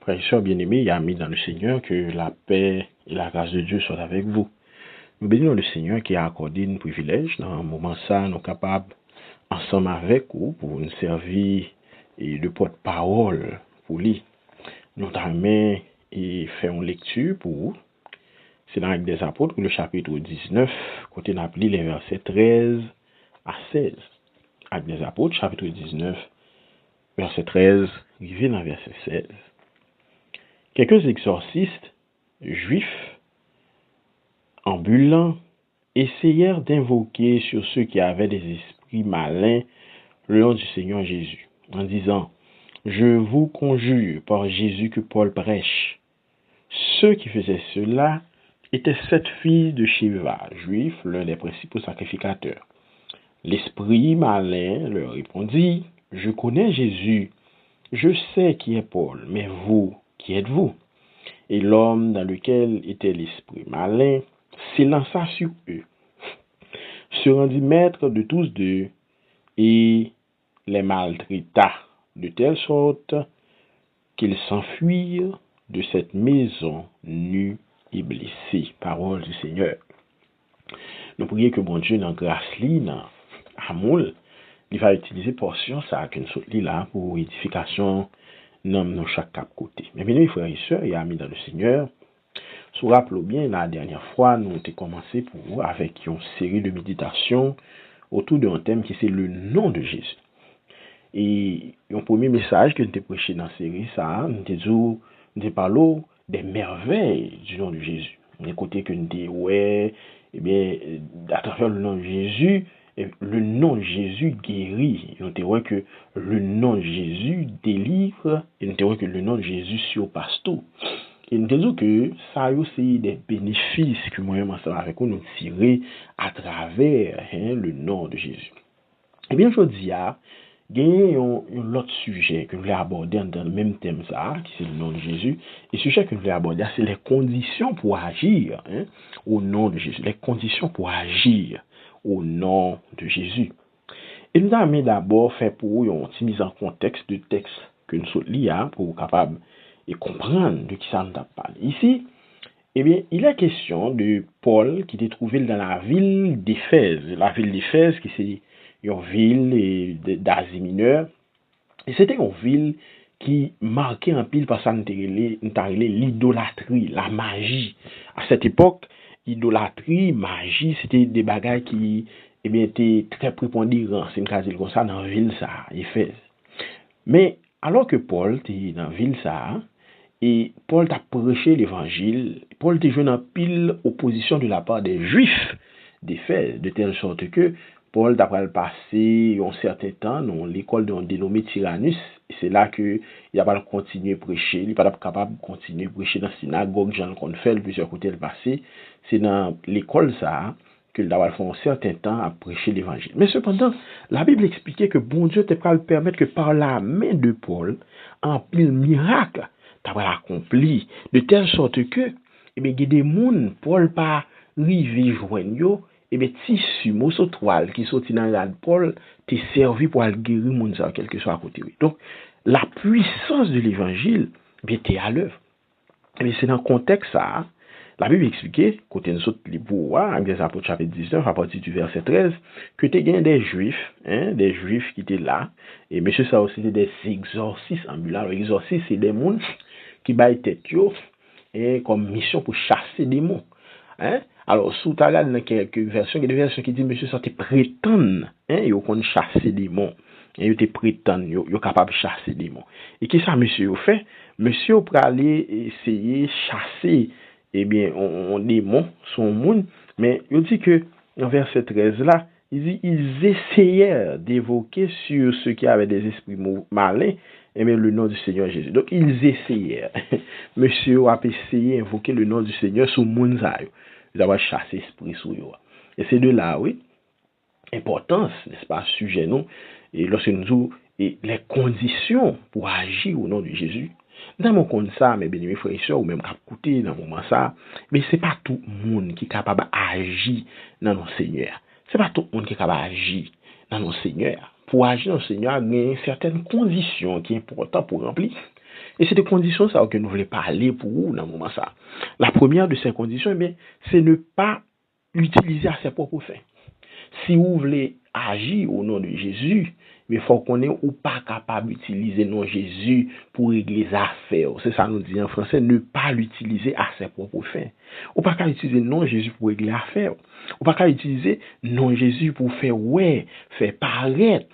Frères et sœurs bien-aimés et amis dans le Seigneur, que la paix et la grâce de Dieu soient avec vous. Nous bénissons le Seigneur qui a accordé un privilège. Dans un moment ça, nous sommes capables, ensemble avec vous, pour nous servir et de porte-parole pour lui. Nous avons et faire une lecture pour vous. C'est dans l'Acte des Apôtres, le chapitre 19, côté nous appelé les versets 13 à 16. Acte des Apôtres, chapitre 19, verset 13, arrivé dans verset 16. Quelques exorcistes juifs ambulants essayèrent d'invoquer sur ceux qui avaient des esprits malins le nom du Seigneur Jésus, en disant « Je vous conjure par Jésus que Paul prêche ». Ceux qui faisaient cela étaient 7 filles de Shiva, juifs, l'un des principaux sacrificateurs. L'esprit malin leur répondit « Je connais Jésus, je sais qui est Paul, mais vous, qui êtes-vous » Et l'homme dans lequel était l'esprit malin s'élança sur eux, se rendit maître de tous deux et les maltraita, de telle sorte qu'ils s'enfuirent de cette maison nus et blessés. Parole du Seigneur. Nous prions que bon Dieu, dans grâce, dans amour, il va utiliser portion ça qu'une sorte là pour édification dans chaque cap côté. Mais bien, mes frères et sœurs et amis dans le Seigneur, si vous vous rappelez bien, la dernière fois, nous avons commencé pour vous avec une série de méditations autour d'un thème qui c'est le nom de Jésus. Et un premier message que nous avons prêché dans la série, ça, nous avons parlé des merveilles du nom de Jésus. D'un côté que nous avons ouais, eh bien, à travers le nom de Jésus, le nom de Jésus guérit. Nous avons que le nom de Jésus délivre, et nous avons que le nom de Jésus surpasse tout. Et nous disons que ça a aussi des bénéfices que moi-même ensemble avec nous tirer à travers le nom de Jésus. Et bien, je dis, il y a un autre sujet que nous voulons aborder dans le même thème, ça, qui c'est le nom de Jésus. Et le sujet que nous voulons aborder, c'est les conditions pour agir au nom de Jésus. Les conditions pour agir au nom de Jésus. Et nous avons d'abord fait pour une petite mise en contexte de texte que nous sommes liés pour être capable et comprendre de qui ça nous parle. Ici, eh bien, il est question de Paul qui était trouvé dans la ville d'Éphèse. La ville d'Éphèse, qui c'est une ville d'Asie mineure. Et c'était une ville qui marquait un pile par ça, l'idolâtrie, la magie. À cette époque, idolâtrie, magie, c'était des bagages qui étaient très prépondérants. C'est une case comme ça dans la ville, ça, Éphèse. Mais alors que Paul était dans la ville, ça, et Paul t'a prêché l'évangile, Paul t'a joué en pile opposition de la part des Juifs d'Éphèse, de telle sorte que Paul t'a passé un certain temps dans l'école dénommée Tyrannus, et c'est là que il a pas continuer à prêcher, il n'est pas capable de continuer à prêcher dans la synagogue, Jean qu'on fait plusieurs côtés le passé, c'est dans l'école ça que il a fait un certain temps à prêcher l'évangile. Mais cependant, la Bible expliquait que bon Dieu t'a pas le permettre que par la main de Paul, en pile miracle, t'as accompli de telle sorte que il y a des gens Paul pas rivé joindre yo et bien tissu morceau toile qui sorti dans la Paul t'est servi pour guérir moun ça quelque soit à côté. Donc la puissance de l'évangile bien t'es à l'œuvre. Et c'est dans le contexte ça la Bible expliquait côté nous autres les pouvoirs avec des apôtres chapitre 19 à partir du verset 13 que t'es gain des juifs qui étaient là et monsieur ça aussi des exorcistes ambulants. Les exorcistes c'est des gens qui baillent tête yo et comme mission pour chasser des démons. Alors, sous ta regarde dans quelques versions, il y a des versions qui disent monsieur ça te prétend yo kon chasser des démons. Et yo te prétend yo capable chasser des démons. Et qu'est-ce ça monsieur yo fait? Monsieur pour aller essayer chasser bien on démon son monde, mais il dit que en verset 13 là, il dit ils essayèrent d'évoquer sur ceux qui avaient des esprits malins le nom du Seigneur Jésus. Donc ils essayèrent. Monsieur a essayé d'invoquer le nom du Seigneur sur moun sa yo. Ils avaient chassé esprit sur yo. Et c'est de là oui, importance, n'est-ce pas, sujet non, et lorsque nous disons les conditions pour agir au nom de Jésus. Dans mon compte ça, mes bien-aimés frères et sœurs, ou même écouter dans le moment ça, mais c'est pas tout le monde qui est capable d'agir dans nos Seigneur. C'est pas tout le monde qui est capable d'agir dans nos Seigneur. Pour agir dans le Seigneur, il y a certaines conditions qui sont importantes pour remplir. Et c'est des conditions ça que nous voulons parler pour vous dans le moment ça. La première de ces conditions, c'est ne pas l'utiliser à ses propres fins. Si vous voulez agir au nom de Jésus, mais il faut qu'on ait ou pas capable d'utiliser le nom de Jésus pour régler les affaires. C'est ça nous dit en français, ne pas l'utiliser à ses propres fins. Ou pas qu'à utiliser le nom de Jésus pour régler les affaires. Ou pas qu'à utiliser le nom de Jésus pour faire faire paraître.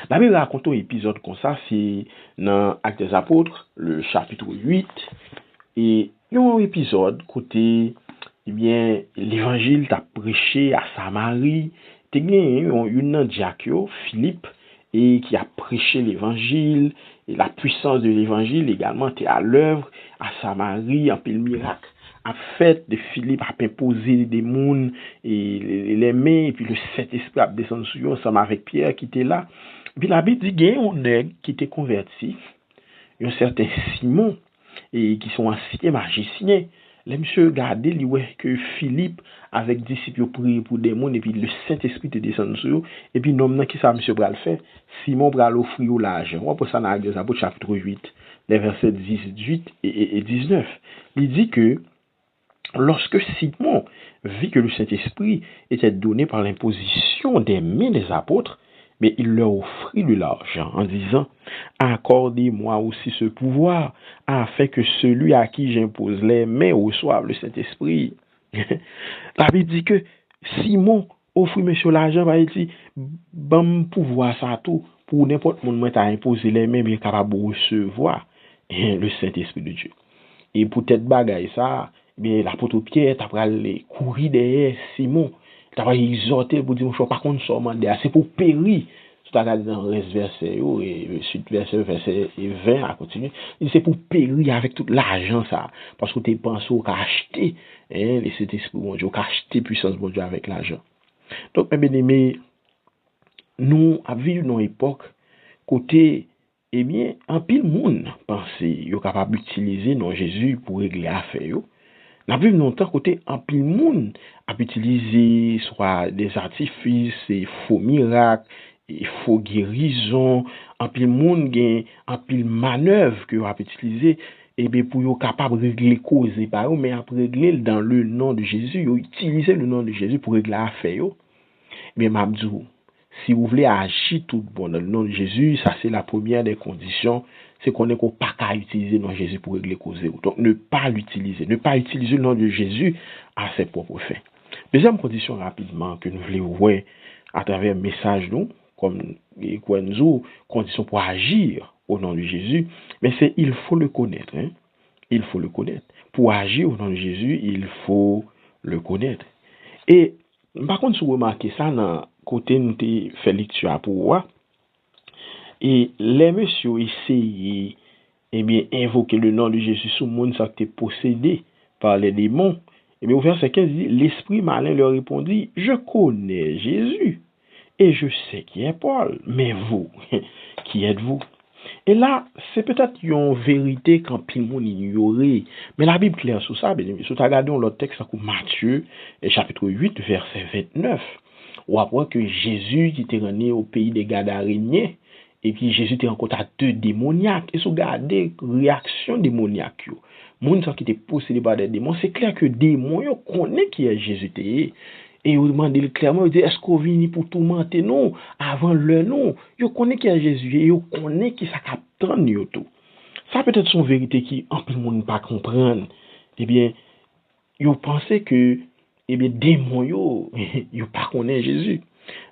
La Bible raconte un épisode comme ça, c'est dans Actes des Apôtres, le chapitre 8. Et il y a un épisode côté, l'évangile t'a prêché à Samarie. T'as une diacre, Philippe, et qui a prêché l'évangile. Et la puissance de l'évangile également était à l'œuvre à Samarie, en pile miracle. A fait de Philippe a imposé des mouns et les mains, et puis le Saint-Esprit a descendu sur eux ensemble avec Pierre qui était là. Et puis la Bible dit qu'il y a un nègre qui était converti, un certain Simon, et qui sont anciens magiciens. Les monsieur regardé lui ouais que Philippe avec disciples prié pour des mouns et puis le Saint-Esprit te descend sur eux et puis nom qui ça monsieur bral faire Simon bral offrir l'argent. On peut ça dans Actes chapitre 8 les versets 18 et 19. Il dit que lorsque Simon vit que le Saint-Esprit était donné par l'imposition des mains des apôtres, mais il leur offrit de l'argent en disant « Accordez-moi aussi ce pouvoir afin que celui à qui j'impose les mains reçoive le Saint-Esprit. » La Bible dit que Simon offrit monsieur l'argent, il dit « Bon pouvoir ça tout pour n'importe qui qui t'a imposé les mains, bien capable de recevoir le Saint-Esprit de Dieu. » Et pour tête bagaille ça, l'apôtre Pierre t'a pris courir derrière Simon. Tu vas exhorter pour dire, je ne pas contre ça, c'est pour périr. Tu as regardé dans le reste verset, et suite verset 20 à continuer. C'est pour périr avec tout l'argent, ça. Parce que tu penses qu'à acheter, les Saint-Esprit, bon Dieu, qu'à acheter puissance, bon Dieu, avec l'argent. Donc, mes bien-aimés, nous vivons dans une époque, côté, en pile monde pense, yo capable d'utiliser non Jésus pour régler affaire. N'a vu longtemps côté en pile monde a utilisé soit des artifices et faux miracles et faux guérisons en pile monde gain en pile manœuvre que a utilisé et bien pour yo capable régler cause par mais après régler dans le nom de Jésus, yo utiliser le nom de Jésus pour régler affaire. Mais m'abdou si vous voulez agir tout bon dans le nom de Jésus, ça c'est la première des conditions, c'est qu'on n'est pas qu'à utiliser le nom de Jésus pour régler cause. Donc ne pas l'utiliser, ne pas utiliser le nom de Jésus à ses propres fins. Deuxième condition rapidement que nous voulons voir à travers le message nous, comme nous, condition pour agir au nom de Jésus, mais c'est il faut le connaître. Il faut le connaître. Pour agir au nom de Jésus, il faut le connaître. Et par contre, si vous remarquez ça dans côté nous fait lecture pour voir et les messieurs essayaient invoquer le nom de Jésus sur monde ça qui était possédé par les démons et bien au verset 15 dit l'esprit malin leur répondit je connais Jésus et je sais qui est Paul mais vous qui êtes-vous? Et là, c'est peut-être une vérité quand tout le monde ignorait. Mais la Bible claire sur ça, bien sûr. Si tu regardes l'autre texte, comme Matthieu, chapitre 8, verset 29. Ou après que Jésus qui était revenu au pays des Gadaréniens, et puis Jésus était rencontré à 2 démoniaques. Et si vous regardez réaction démoniaque, les gens qui étaient possédés par des démons, c'est clair que les démons connaissent qui est Jésus. Et vous demandez clairement, vous dites, est-ce qu'on vient pour tourmenter non avant le non? Vous connaissez qui est Jésus et vous connaissez qui ça capte tout. Ça peut-être son vérité qui en plus monde pas comprendre. Eh bien, vous pensez que démons yo pas connaît Jésus.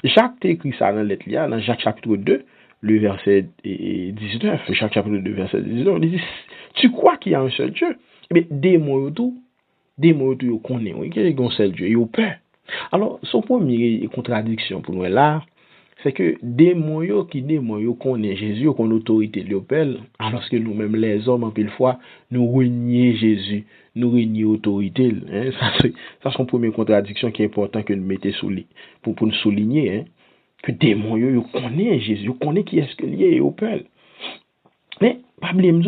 Jacques écrit ça dans lettre là dans Jacques chapitre 2, le verset 19, Jacques chapitre 2 verset 19, il dit tu crois qu'il y a un seul Dieu? Eh bien, démons yo connaît, oui, qu'il y a un seul Dieu, ils peur. Alors, son première contradiction pour nous là, c'est que démons qui connaissent Jésus, qu'on autorité l'opelle, alors que nous-mêmes les hommes en pile fois nous renions Jésus, nous renions autorité. Ça c'est son première contradiction qui est important que nous mettons pour nous souligner que démons connaissent Jésus, connaissent qui est-ce que lié opelle. Mais pas blême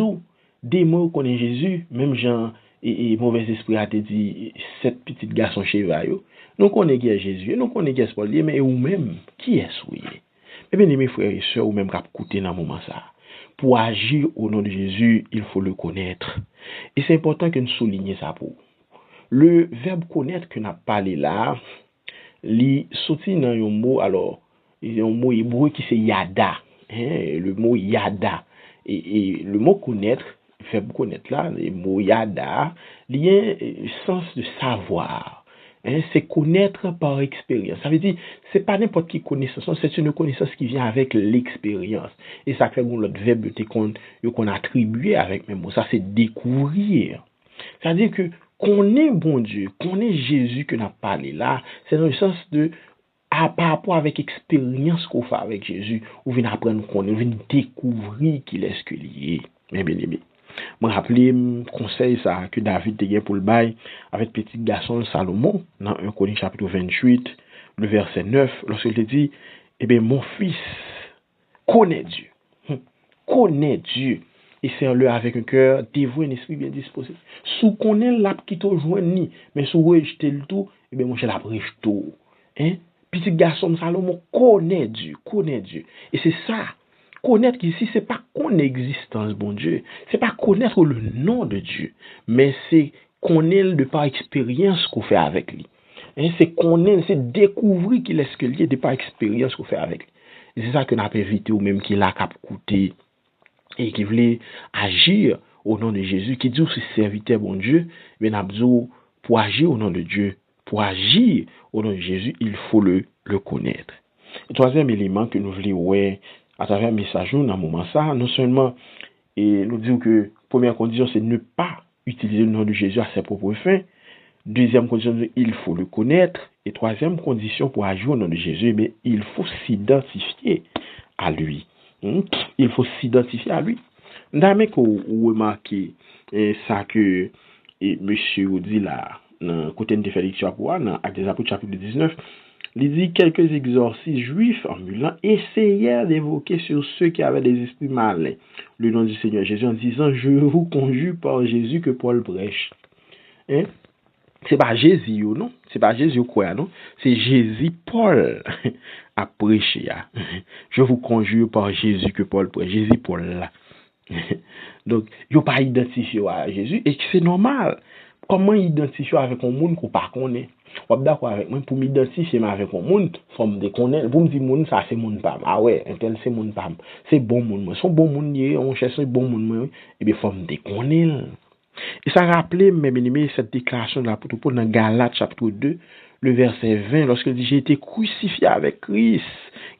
démons connaissent Jésus, même Jean et mauvais esprit a dit 7 petits garçons cheval. Nous connaissons qui est Jésus, nous connaissons qui est Paul, mais ou même qui est souillé. Eh bien, mes frères et sœurs, ou même qui écouté dans le moment ça, pour agir au nom de Jésus, il faut le connaître. Et c'est important que nous soulignions ça pour. Le verbe connaître que nous avons parlé là, il sorti dans un mot, alors, il y a un mot hébreu qui c'est yada. Le mot yada. Et le mot connaître, le verbe connaître là, le mot yada, il y a un sens de savoir. C'est connaître par expérience. Ça veut dire, c'est pas n'importe qui connaissance, c'est une connaissance qui vient avec l'expérience. Et ça fait l'autre verbe qu'on attribue avec même mot. Ça, c'est découvrir. C'est-à-dire que connaître bon Dieu, connaître Jésus que nous avons parlé là, c'est dans le sens de par rapport avec l'expérience qu'on fait avec Jésus, on vient apprendre à connaître, on vient découvrir qu'il est ce qu'il est. Mais bien aimé. Je me rappelle conseil ça que David a pour le bail avec petit garçon Salomon dans 1 Corinthiens chapitre 28, le verset 9, lorsqu'il dit, eh bien mon fils, connais Dieu. Connais Dieu. Et serre-le avec un cœur dévoué, un esprit bien disposé. Sous connaît l'app qui te joint ni, mais sous rejeter le tout, eh bien mon cher la brèche tout. Petit garçon Salomon connaît Dieu, connaît Dieu. Et c'est ça. Connaître ici, c'est pas connaître l'existence bon Dieu, c'est pas connaître le nom de Dieu, mais c'est connaître de par expérience qu'on fait avec lui. C'est connaître, c'est découvrir qu'il est ce qu'il est de par expérience qu'on fait avec lui. Et c'est ça que nous avons évité ou même qu'il a coûté et qui voulait agir au nom de Jésus, qui dit aussi serviteur bon Dieu, mais pour agir au nom de Dieu, pour agir au nom de Jésus, il faut le connaître. Le troisième élément que nous voulons à travers un message dans un moment ça, non seulement et nous disons que première condition c'est ne pas utiliser le nom de Jésus à ses propres fins. Deuxième condition, il faut le connaître. Et troisième condition pour agir au nom de Jésus, mais il faut s'identifier à lui. Il faut s'identifier à lui. D'ailleurs, vous remarquez ça que monsieur dit là, dans côté de Félix Chapoua, dans Actes des Apôtres chapitre 19, il dit quelques exorcistes juifs ambulants essayèrent d'évoquer sur ceux qui avaient des esprits malins le nom du Seigneur Jésus en disant, je vous conjure par Jésus que Paul prêche. C'est pas Jésus, non? C'est pas Jésus quoi, non? C'est Jésus Paul a prêché. Je vous conjure par Jésus que Paul prêche. Jésus Paul là. Donc, il pas identifié à Jésus et c'est normal. Comment identifier avec un monde qu'on pas connaît? On d'accord avec moi pour m'identifier avec un monde, faut me connaître. Pour me dire monde ça c'est monde pas. Ah ouais, un tel c'est monde pas. C'est bon monde moi. Son bon monde on cherche un bon monde moi et bien faut me connaître. Et ça rappelait, mes bien-aimés, cette déclaration de l'apôtre Paul dans Galates chapitre 2, le verset 20, lorsqu'il dit, j'ai été crucifié avec Christ.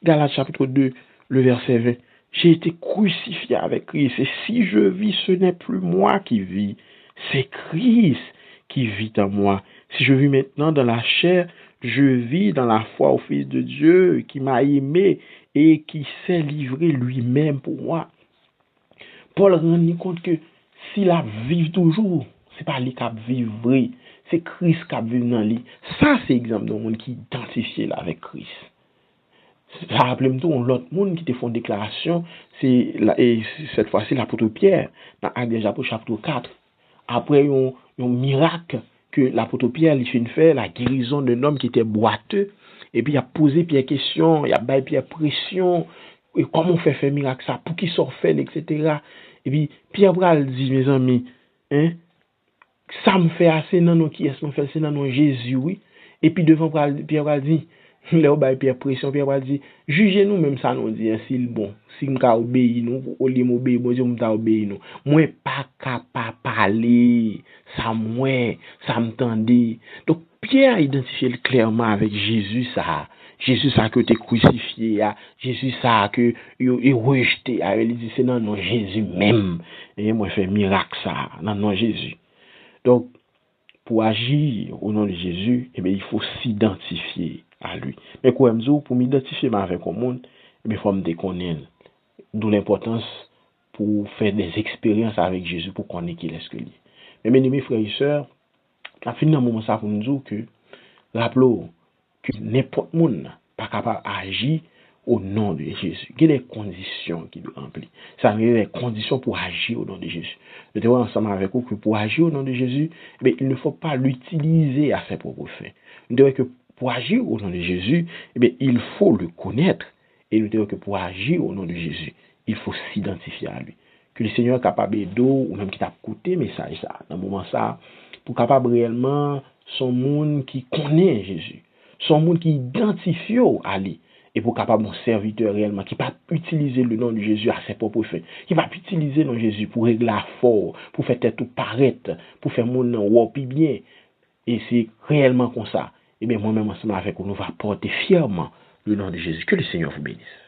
Galates chapitre 2, le verset 20. J'ai été crucifié avec Christ. Et si je vis, ce n'est plus moi qui vis, c'est Christ qui vit en moi. Si je vis maintenant dans la chair, je vis dans la foi au Fils de Dieu qui m'a aimé et qui s'est livré lui-même pour moi. Paul rend compte que s'il a vivre toujours, c'est pas lui qui a vivre, c'est Christ qui a vivre dans lui. Ça, c'est exemple d'un monde qui identifie là avec Christ. Ça rappelle tout l'autre monde qui te font déclaration, c'est et cette fois-ci l'apôtre Pierre dans Actes des Apôtres chapitre 4. Après un miracle que l'apôtre Pierre lui fait la guérison d'un homme qui était boiteux et puis il a posé Pierre question, il a baillé Pierre pression et comment on fait miracle ça pour qui sort fait etc. Et puis Pierre Bral dit mes amis, ça me fait assez non non qui est-ce me fait c'est non non Jésus oui. Et puis devant Pierre Bral dit là où Pierre pression Pierre Bral dit jugez nous même ça nous dit si le bon si m'ka obéir nous au lieu m'obéir bon Dieu m'ta obéir nous moi pas capable parler ça m'tendait donc Pierre identifié clairement avec Jésus ça que t'es crucifié Jésus ça que il rejeté il dit c'est non Jésus même et moi fait miracle ça non Jésus. Donc pour agir au nom de Jésus, il faut s'identifier à lui. Mais quoi pour m'identifier avec le monde, il faut me connaître. D'où l'importance pour faire des expériences avec Jésus pour connaître qui est ce qu'il est. Mais mes amis frères et sœurs, à fin d'un moment ça pour nous dire que rappelons que n'importe monde pas capable d'agir au nom de Jésus. Il y a des conditions qui doivent remplir. Ça veut dire des conditions pour agir au nom de Jésus. Nous devons ensemble avec vous que pour agir au nom de Jésus, il ne faut pas l'utiliser à ses propres fins. Nous devons que pour agir au nom de Jésus, il faut le connaître. Et nous devons que pour agir au nom de Jésus, il faut s'identifier à lui. Que le Seigneur est capable d'eau, ou même qui t'a écouté message ça, dans le moment ça, pour capable réellement, son monde qui connaît Jésus, son monde qui identifie à lui, et pour capable mon serviteur réellement, qui va utiliser le nom de Jésus à ses propres fins, qui va utiliser le nom de Jésus pour régler fort, pour faire tout paraître, pour faire mon nom wapi bien, et c'est réellement comme ça, et bien moi-même ensemble avec vous, nous va porter fièrement le nom de Jésus. Que le Seigneur vous bénisse.